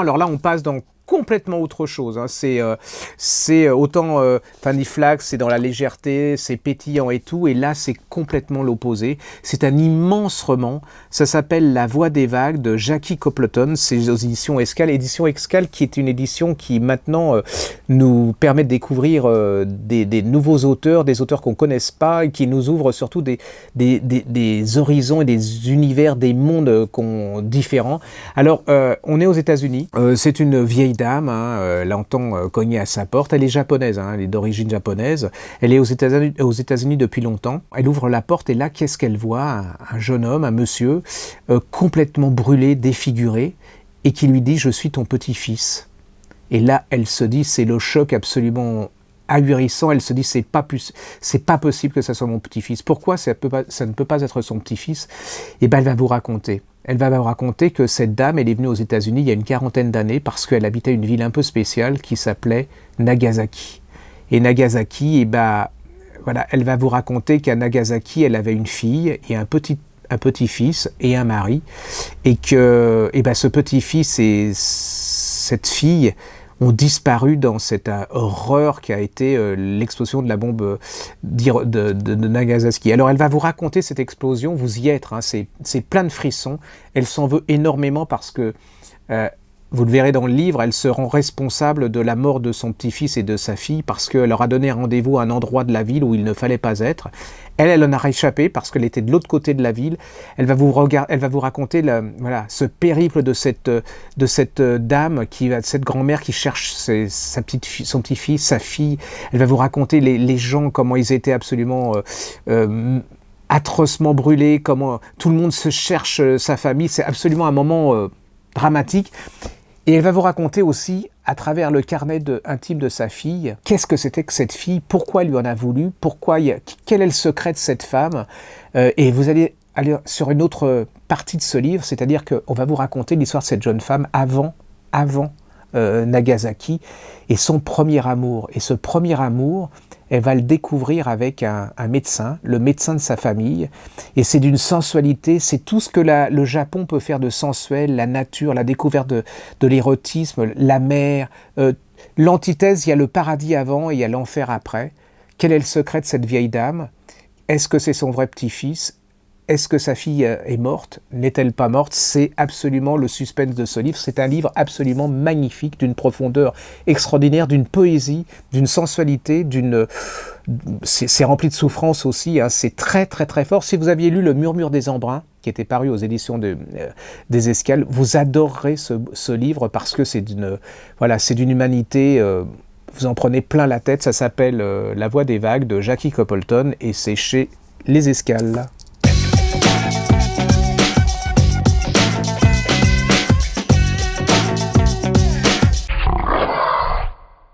Alors là, on passe dans complètement autre chose, hein. C'est autant Fanny Flagg, c'est dans la légèreté, c'est pétillant et tout, et là c'est complètement l'opposé. C'est un immense roman, ça s'appelle La Voix des Vagues de Jackie Copleton, c'est aux éditions Escale qui est une édition qui maintenant nous permet de découvrir des nouveaux auteurs, des auteurs qu'on ne connaisse pas, et qui nous ouvrent surtout des horizons et des univers, des mondes différents. Alors on est aux États-Unis, c'est une vieille dame, hein, elle entend cogner à sa porte, elle est japonaise, hein, elle est d'origine japonaise, elle est aux États-Unis depuis longtemps, elle ouvre la porte et là qu'est-ce qu'elle voit? Un jeune homme, un monsieur, complètement brûlé, défiguré, et qui lui dit « je suis ton petit-fils ». Et là elle se dit, c'est le choc absolument ahurissant, elle se dit c'est pas possible que ça soit mon petit-fils. Pourquoi ça ne peut pas être son petit-fils? Et ben elle va vous raconter. Elle va vous raconter que cette dame, elle est venue aux États-Unis il y a une quarantaine d'années parce qu'elle habitait une ville un peu spéciale qui s'appelait Nagasaki. Et Nagasaki, et ben voilà, elle va vous raconter qu'à Nagasaki, elle avait une fille et un petit-fils et un mari, et que et ben ce petit-fils et cette fille ont disparu dans cette horreur qui a été l'explosion de la bombe de Nagasaki. Alors elle va vous raconter cette explosion, vous y êtes, hein, c'est plein de frissons, elle s'en veut énormément parce que, vous le verrez dans le livre, elle se rend responsable de la mort de son petit-fils et de sa fille parce qu'elle leur a donné un rendez-vous à un endroit de la ville où il ne fallait pas être. Elle en a réchappé parce qu'elle était de l'autre côté de la ville. Elle va vous raconter ce périple de cette dame, cette grand-mère qui cherche son petit-fils, sa fille. Elle va vous raconter les gens, comment ils étaient absolument atrocement brûlés, comment tout le monde se cherche sa famille. C'est absolument un moment dramatique. Et elle va vous raconter aussi, à travers le carnet intime de sa fille, qu'est-ce que c'était que cette fille, pourquoi elle lui en a voulu, quel est le secret de cette femme. Et vous allez aller sur une autre partie de ce livre, c'est-à-dire qu'on va vous raconter l'histoire de cette jeune femme avant Nagasaki, et son premier amour. Et ce premier amour, elle va le découvrir avec un médecin, le médecin de sa famille, et c'est d'une sensualité, c'est tout ce que le Japon peut faire de sensuel, la nature, la découverte de l'érotisme, la mer, l'antithèse, il y a le paradis avant et il y a l'enfer après. Quel est le secret de cette vieille dame? Est-ce que c'est son vrai petit-fils? Est-ce que sa fille est morte? N'est-elle pas morte? C'est absolument le suspense de ce livre. C'est un livre absolument magnifique, d'une profondeur extraordinaire, d'une poésie, d'une sensualité, c'est rempli de souffrance aussi, hein. C'est très très très fort. Si vous aviez lu Le Murmure des Embruns, qui était paru aux éditions des Escales, vous adorerez ce livre parce que c'est d'une humanité, vous en prenez plein la tête. Ça s'appelle La Voix des Vagues de Jackie Copleton et c'est chez Les Escales.